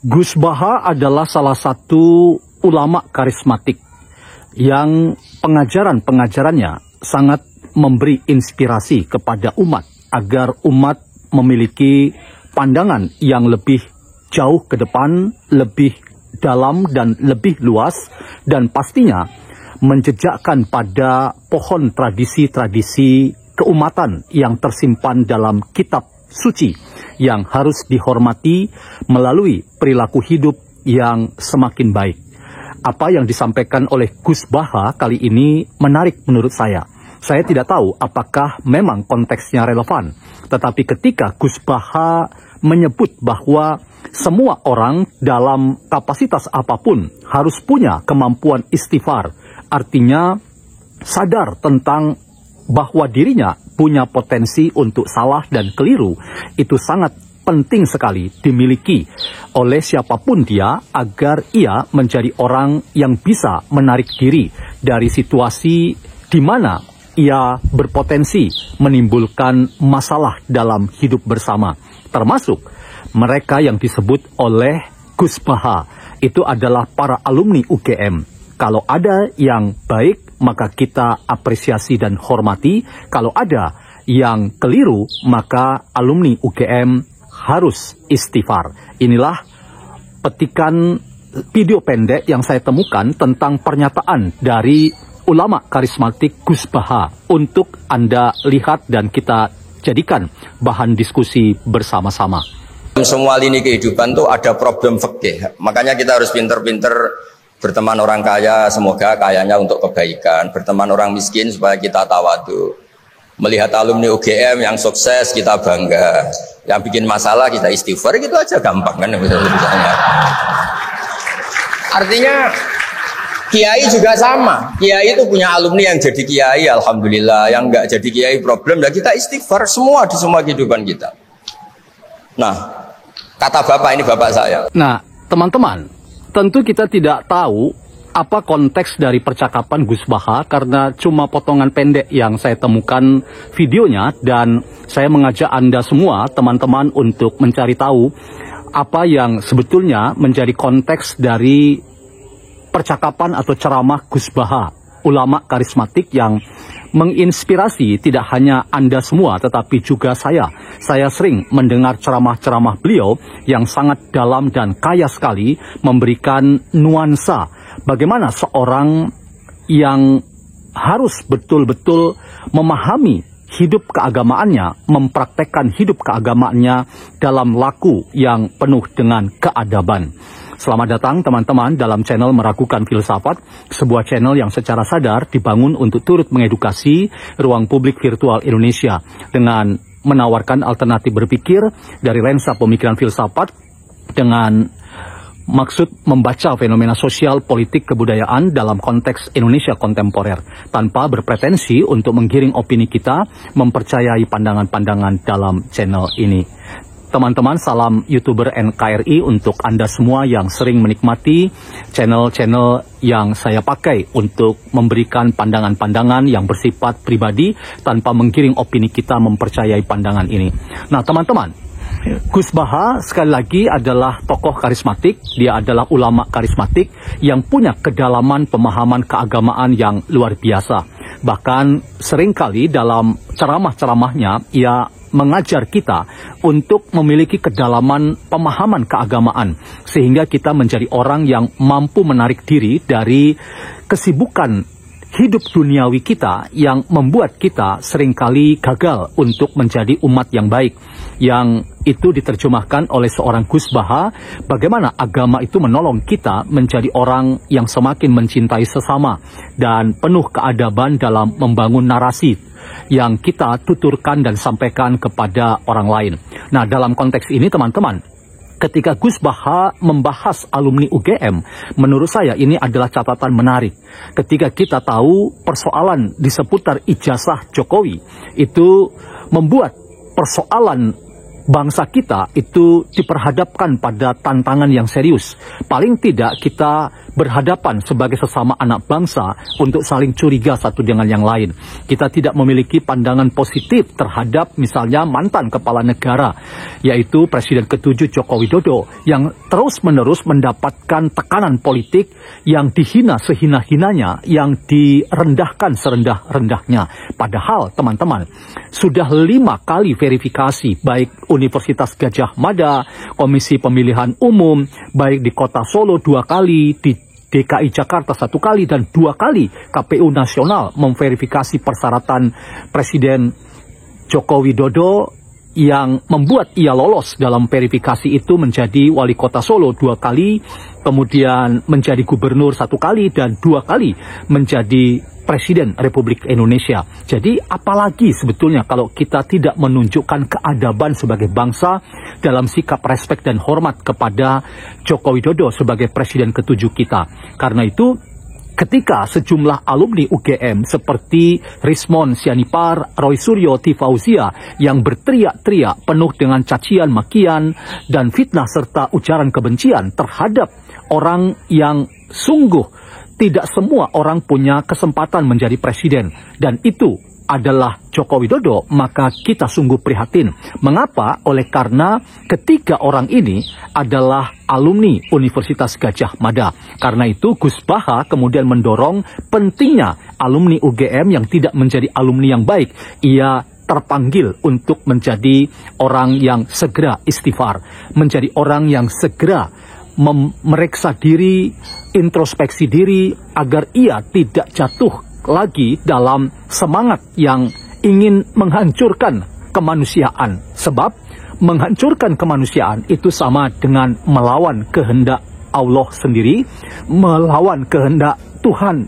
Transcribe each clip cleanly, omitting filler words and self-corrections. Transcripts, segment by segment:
Gus Baha adalah salah satu ulama karismatik yang pengajaran-pengajarannya sangat memberi inspirasi kepada umat agar umat memiliki pandangan yang lebih jauh ke depan, lebih dalam dan lebih luas, dan pastinya menjejakkan pada pohon tradisi-tradisi keumatan yang tersimpan dalam kitab suci yang harus dihormati melalui perilaku hidup yang semakin baik. Apa yang disampaikan oleh Gus Baha kali ini menarik menurut saya. Saya tidak tahu apakah memang konteksnya relevan, tetapi ketika Gus Baha menyebut bahwa semua orang dalam kapasitas apapun harus punya kemampuan istighfar, artinya sadar tentang bahwa dirinya punya potensi untuk salah dan keliru, itu sangat penting sekali dimiliki oleh siapapun dia agar ia menjadi orang yang bisa menarik diri dari situasi di mana ia berpotensi menimbulkan masalah dalam hidup bersama. Termasuk mereka yang disebut oleh Gus Baha, itu adalah para alumni UGM. Kalau ada yang baik, maka kita apresiasi dan hormati. Kalau ada yang keliru, maka alumni UGM harus istighfar. Inilah petikan video pendek yang saya temukan tentang pernyataan dari ulama karismatik Gus Baha untuk Anda lihat dan kita jadikan bahan diskusi bersama-sama. Semua lini kehidupan tuh ada problem fikih. Makanya kita harus pinter-pinter berteman orang kaya, semoga kayanya untuk kebaikan. Berteman orang miskin supaya kita tawadu. Melihat alumni UGM yang sukses kita bangga. Yang bikin masalah kita istighfar, gitu aja gampang kan misalnya. Artinya kiai juga sama. Kiai itu punya alumni yang jadi kiai, alhamdulillah. Yang enggak jadi kiai problem, dan kita istighfar semua di semua kehidupan kita. Nah, kata bapak ini bapak saya. Nah, teman-teman, tentu kita tidak tahu apa konteks dari percakapan Gus Baha karena cuma potongan pendek yang saya temukan videonya, dan saya mengajak Anda semua, teman-teman, untuk mencari tahu apa yang sebetulnya menjadi konteks dari percakapan atau ceramah Gus Baha, ulama karismatik yang menginspirasi tidak hanya Anda semua tetapi juga saya. Saya sering mendengar ceramah-ceramah beliau yang sangat dalam dan kaya sekali, memberikan nuansa bagaimana seorang yang harus betul-betul memahami hidup keagamaannya, mempraktekkan hidup keagamaannya dalam laku yang penuh dengan keadaban. Selamat datang teman-teman dalam channel Meragukan Filsafat, sebuah channel yang secara sadar dibangun untuk turut mengedukasi ruang publik virtual Indonesia dengan menawarkan alternatif berpikir dari lensa pemikiran filsafat dengan maksud membaca fenomena sosial, politik, kebudayaan dalam konteks Indonesia kontemporer tanpa berpretensi untuk menggiring opini kita mempercayai pandangan-pandangan dalam channel ini. Teman-teman, salam YouTuber NKRI untuk Anda semua yang sering menikmati channel-channel yang saya pakai untuk memberikan pandangan-pandangan yang bersifat pribadi tanpa menggiring opini kita mempercayai pandangan ini. Nah, teman-teman, Gus Baha sekali lagi adalah tokoh karismatik, dia adalah ulama karismatik yang punya kedalaman pemahaman keagamaan yang luar biasa. Bahkan seringkali dalam ceramah-ceramahnya ia mengajar kita untuk memiliki kedalaman pemahaman keagamaan sehingga kita menjadi orang yang mampu menarik diri dari kesibukan hidup duniawi kita yang membuat kita seringkali gagal untuk menjadi umat yang baik. Yang itu diterjemahkan oleh seorang Gus Baha, bagaimana agama itu menolong kita menjadi orang yang semakin mencintai sesama dan penuh keadaban dalam membangun narasi yang kita tuturkan dan sampaikan kepada orang lain. Nah, dalam konteks ini teman-teman, ketika Gus Baha membahas alumni UGM, menurut saya ini adalah catatan menarik. Ketika kita tahu persoalan di seputar ijazah Jokowi, itu membuat persoalan bangsa kita itu diperhadapkan pada tantangan yang serius. Paling tidak kita berhadapan sebagai sesama anak bangsa untuk saling curiga satu dengan yang lain. Kita tidak memiliki pandangan positif terhadap misalnya mantan kepala negara, yaitu Presiden ke-7 Joko Widodo, yang terus-menerus mendapatkan tekanan politik, yang dihina sehina-hinanya, yang direndahkan serendah-rendahnya. Padahal teman-teman, sudah 5 kali verifikasi, baik Universitas Gadjah Mada, Komisi Pemilihan Umum, baik di Kota Solo 2 kali, di DKI Jakarta 1 kali, dan 2 kali KPU Nasional memverifikasi persyaratan Presiden Joko Widodo, yang membuat ia lolos dalam verifikasi itu menjadi wali kota Solo 2 kali, kemudian menjadi gubernur 1 kali, dan 2 kali menjadi Presiden Republik Indonesia. Jadi apalagi sebetulnya kalau kita tidak menunjukkan keadaban sebagai bangsa dalam sikap respek dan hormat kepada Joko Widodo sebagai Presiden ke-7 kita. Karena itu, ketika sejumlah alumni UGM seperti Rismon Sianipar, Roy Suryo, T. Fauzia yang berteriak-teriak penuh dengan cacian, makian, dan fitnah serta ujaran kebencian terhadap orang yang sungguh tidak semua orang punya kesempatan menjadi presiden, dan itu adalah Joko Widodo, maka kita sungguh prihatin. Mengapa? Oleh karena ketiga orang ini adalah alumni Universitas Gadjah Mada. Karena itu Gus Baha kemudian mendorong pentingnya alumni UGM yang tidak menjadi alumni yang baik. Ia terpanggil untuk menjadi orang yang segera istighfar, menjadi orang yang segera memeriksa diri, introspeksi diri, agar ia tidak jatuh lagi dalam semangat yang ingin menghancurkan kemanusiaan. Sebab menghancurkan kemanusiaan itu sama dengan melawan kehendak Allah sendiri, melawan kehendak Tuhan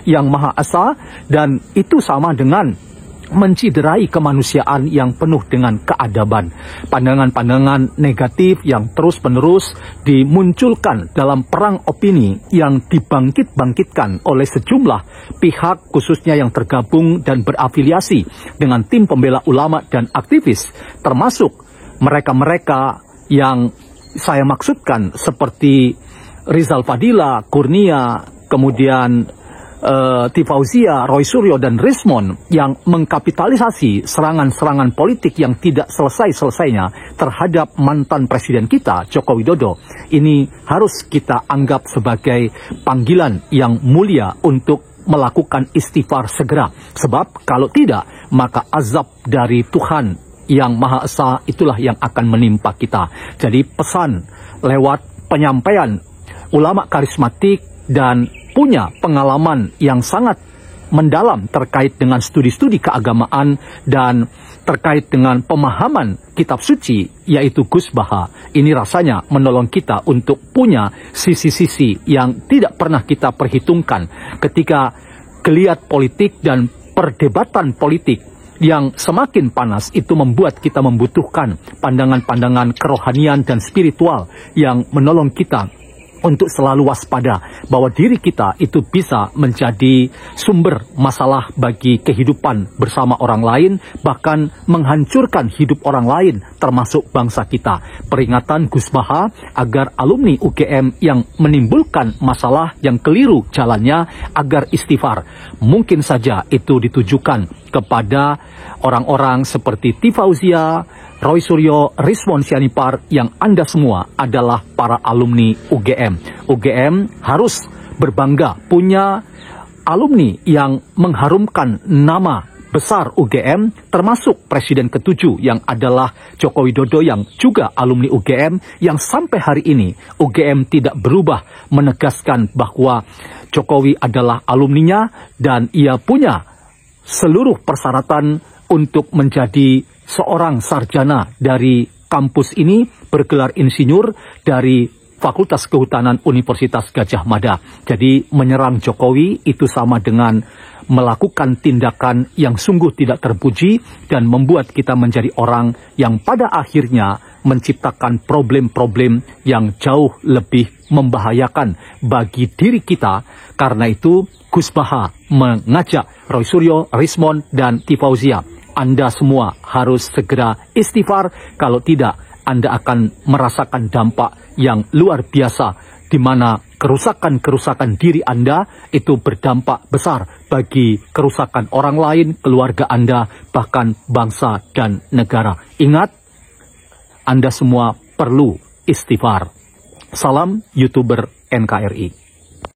yang Maha Esa, dan itu sama dengan menciderai kemanusiaan yang penuh dengan keadaban. Pandangan-pandangan negatif yang terus-menerus dimunculkan dalam perang opini yang dibangkit-bangkitkan oleh sejumlah pihak, khususnya yang tergabung dan berafiliasi dengan tim pembela ulama dan aktivis, termasuk mereka-mereka yang saya maksudkan seperti Rizal Fadila, Kurnia, kemudian T. Fauzia, Roy Suryo, dan Rismon yang mengkapitalisasi serangan-serangan politik yang tidak selesai-selesainya terhadap mantan presiden kita, Joko Widodo. Ini harus kita anggap sebagai panggilan yang mulia untuk melakukan istighfar segera. Sebab kalau tidak, maka azab dari Tuhan yang Maha Esa itulah yang akan menimpa kita. Jadi pesan lewat penyampaian ulama karismatik dan punya pengalaman yang sangat mendalam terkait dengan studi-studi keagamaan dan terkait dengan pemahaman kitab suci, yaitu Gus Baha. Ini rasanya menolong kita untuk punya sisi-sisi yang tidak pernah kita perhitungkan ketika geliat politik dan perdebatan politik yang semakin panas itu membuat kita membutuhkan pandangan-pandangan kerohanian dan spiritual yang menolong kita untuk selalu waspada bahwa diri kita itu bisa menjadi sumber masalah bagi kehidupan bersama orang lain, bahkan menghancurkan hidup orang lain termasuk bangsa kita. Peringatan Gus Baha agar alumni UGM yang menimbulkan masalah yang keliru jalannya agar istighfar. Mungkin saja itu ditujukan kepada orang-orang seperti T. Fauzia, Roy Suryo, Rismon Sianipar, yang Anda semua adalah para alumni UGM. UGM harus berbangga punya alumni yang mengharumkan nama besar UGM, termasuk Presiden ke-7 yang adalah Joko Widodo yang juga alumni UGM, yang sampai hari ini UGM tidak berubah menegaskan bahwa Jokowi adalah alumninya dan ia punya seluruh persyaratan untuk menjadi seorang sarjana dari kampus ini, bergelar insinyur dari Fakultas Kehutanan Universitas Gadjah Mada. Jadi menyerang Jokowi itu sama dengan melakukan tindakan yang sungguh tidak terpuji dan membuat kita menjadi orang yang pada akhirnya menciptakan problem-problem yang jauh lebih membahayakan bagi diri kita. Karena itu Gus Baha mengajak Roy Suryo, Rismon, dan T. Fauzia, Anda semua harus segera istighfar. Kalau tidak, Anda akan merasakan dampak yang luar biasa, di mana kerusakan-kerusakan diri Anda itu berdampak besar bagi kerusakan orang lain, keluarga Anda, bahkan bangsa dan negara. Ingat, Anda semua perlu istighfar. Salam YouTuber NKRI.